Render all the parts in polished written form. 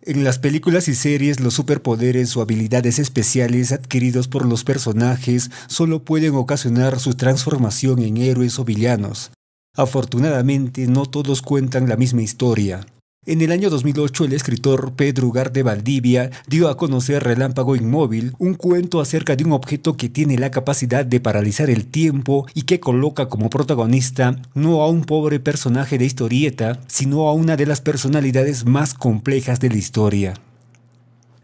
En las películas y series, los superpoderes o habilidades especiales adquiridos por los personajes solo pueden ocasionar su transformación en héroes o villanos. Afortunadamente, no todos cuentan la misma historia. En el año 2008, el escritor Pedro Ugar de Valdivia dio a conocer Relámpago Inmóvil, un cuento acerca de un objeto que tiene la capacidad de paralizar el tiempo y que coloca como protagonista no a un pobre personaje de historieta, sino a una de las personalidades más complejas de la historia.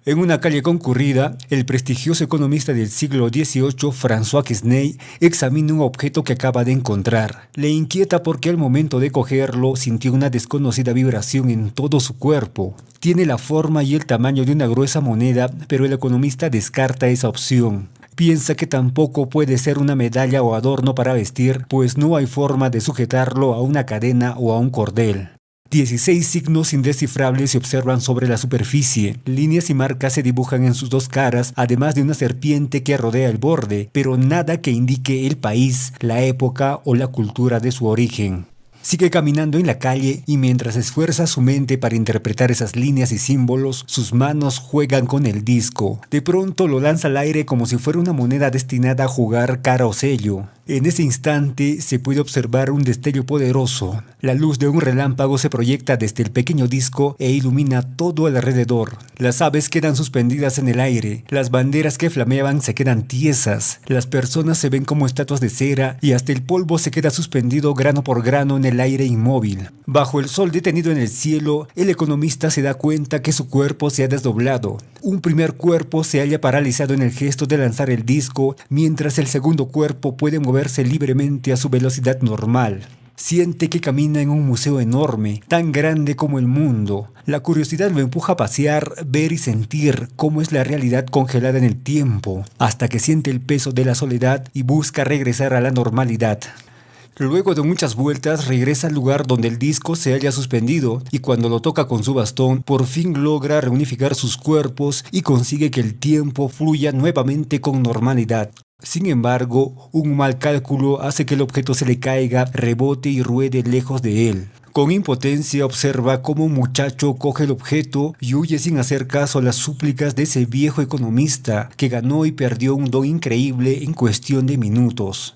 En una calle concurrida, el prestigioso economista del siglo XVIII, François Quesnay, examina un objeto que acaba de encontrar. Le inquieta porque al momento de cogerlo sintió una desconocida vibración en todo su cuerpo. Tiene la forma y el tamaño de una gruesa moneda, pero el economista descarta esa opción. Piensa que tampoco puede ser una medalla o adorno para vestir, pues no hay forma de sujetarlo a una cadena o a un cordel. 16 signos indescifrables se observan sobre la superficie. Líneas y marcas se dibujan en sus dos caras, además de una serpiente que rodea el borde, pero nada que indique el país, la época o la cultura de su origen. Sigue caminando en la calle y mientras esfuerza su mente para interpretar esas líneas y símbolos, sus manos juegan con el disco. De pronto lo lanza al aire como si fuera una moneda destinada a jugar cara o sello. En ese instante se puede observar un destello poderoso. La luz de un relámpago se proyecta desde el pequeño disco e ilumina todo alrededor. Las aves quedan suspendidas en el aire, las banderas que flameaban se quedan tiesas, las personas se ven como estatuas de cera y hasta el polvo se queda suspendido grano por grano en el aire inmóvil. Bajo el sol detenido en el cielo, el economista se da cuenta que su cuerpo se ha desdoblado. Un primer cuerpo se halla paralizado en el gesto de lanzar el disco, mientras el segundo cuerpo puede moverse libremente a su velocidad normal. Siente que camina en un museo enorme, tan grande como el mundo. La curiosidad lo empuja a pasear, ver y sentir cómo es la realidad congelada en el tiempo, hasta que siente el peso de la soledad y busca regresar a la normalidad. Luego de muchas vueltas regresa al lugar donde el disco se halla suspendido y cuando lo toca con su bastón, por fin logra reunificar sus cuerpos y consigue que el tiempo fluya nuevamente con normalidad. Sin embargo, un mal cálculo hace que el objeto se le caiga, rebote y ruede lejos de él. Con impotencia observa cómo un muchacho coge el objeto y huye sin hacer caso a las súplicas de ese viejo economista que ganó y perdió un don increíble en cuestión de minutos.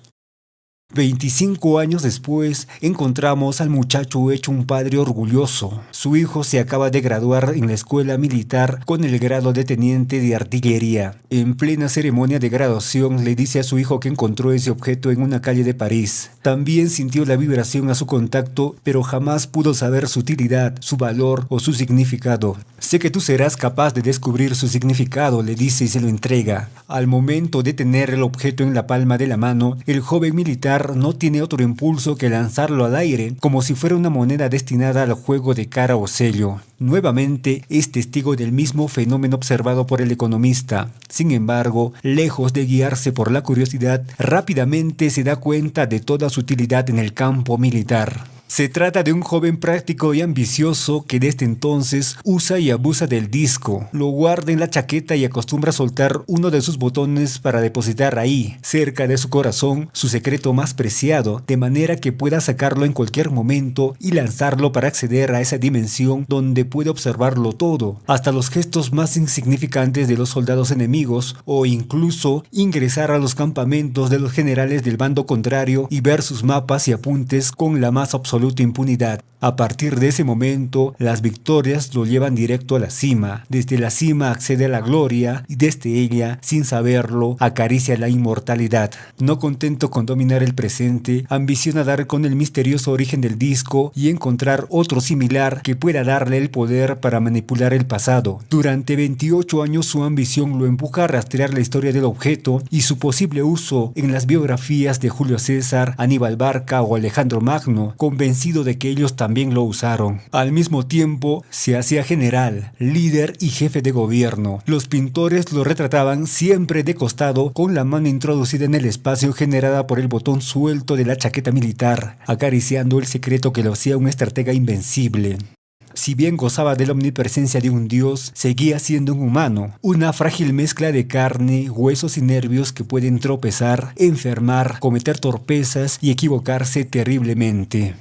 25 años después, encontramos al muchacho hecho un padre orgulloso. Su hijo se acaba de graduar en la escuela militar con el grado de teniente de artillería. En plena ceremonia de graduación le dice a su hijo que encontró ese objeto en una calle de París. También sintió la vibración a su contacto, pero jamás pudo saber su utilidad, su valor o su significado. Sé que tú serás capaz de descubrir su significado, le dice y se lo entrega. Al momento de tener el objeto en la palma de la mano, el joven militar no tiene otro impulso que lanzarlo al aire, como si fuera una moneda destinada al juego de cara o sello. Nuevamente es testigo del mismo fenómeno observado por el economista. Sin embargo, lejos de guiarse por la curiosidad, rápidamente se da cuenta de toda su utilidad en el campo militar. Se trata de un joven práctico y ambicioso que desde entonces usa y abusa del disco. Lo guarda en la chaqueta y acostumbra a soltar uno de sus botones para depositar ahí, cerca de su corazón, su secreto más preciado, de manera que pueda sacarlo en cualquier momento y lanzarlo para acceder a esa dimensión donde puede observarlo todo, hasta los gestos más insignificantes de los soldados enemigos, o incluso ingresar a los campamentos de los generales del bando contrario y ver sus mapas y apuntes con la más absoluta impunidad. A partir de ese momento, las victorias lo llevan directo a la cima. Desde la cima accede a la gloria y desde ella, sin saberlo, acaricia la inmortalidad. No contento con dominar el presente, ambiciona dar con el misterioso origen del disco y encontrar otro similar que pueda darle el poder para manipular el pasado. Durante 28 años su ambición lo empuja a rastrear la historia del objeto y su posible uso en las biografías de Julio César, Aníbal Barca o Alejandro Magno, convencido de que ellos también lo usaron. Al mismo tiempo, se hacía general, líder y jefe de gobierno. Los pintores lo retrataban siempre de costado, con la mano introducida en el espacio generada por el botón suelto de la chaqueta militar, acariciando el secreto que lo hacía un estratega invencible. Si bien gozaba de la omnipresencia de un dios, seguía siendo un humano, una frágil mezcla de carne, huesos y nervios que pueden tropezar, enfermar, cometer torpezas y equivocarse terriblemente.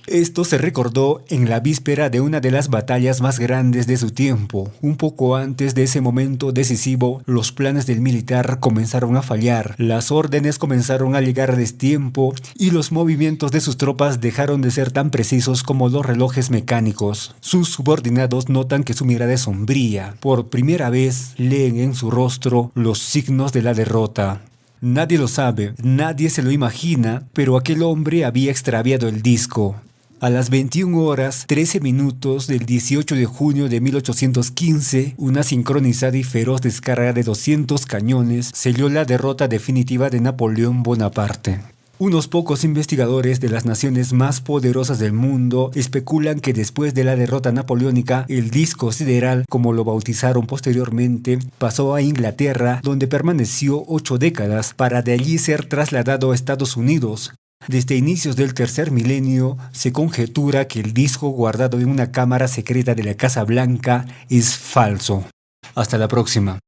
Esto se recordó en la víspera de una de las batallas más grandes de su tiempo. Un poco antes de ese momento decisivo, los planes del militar comenzaron a fallar, las órdenes comenzaron a llegar a destiempo y los movimientos de sus tropas dejaron de ser tan precisos como los relojes mecánicos. Sus subordinados notan que su mirada es sombría. Por primera vez leen en su rostro los signos de la derrota. Nadie lo sabe, nadie se lo imagina, pero aquel hombre había extraviado el disco. A las 21 horas 13 minutos del 18 de junio de 1815, una sincronizada y feroz descarga de 200 cañones selló la derrota definitiva de Napoleón Bonaparte. Unos pocos investigadores de las naciones más poderosas del mundo especulan que después de la derrota napoleónica, el disco sideral, como lo bautizaron posteriormente, pasó a Inglaterra, donde permaneció 8 décadas para de allí ser trasladado a Estados Unidos. Desde inicios del tercer milenio, se conjetura que el disco guardado en una cámara secreta de la Casa Blanca es falso. Hasta la próxima.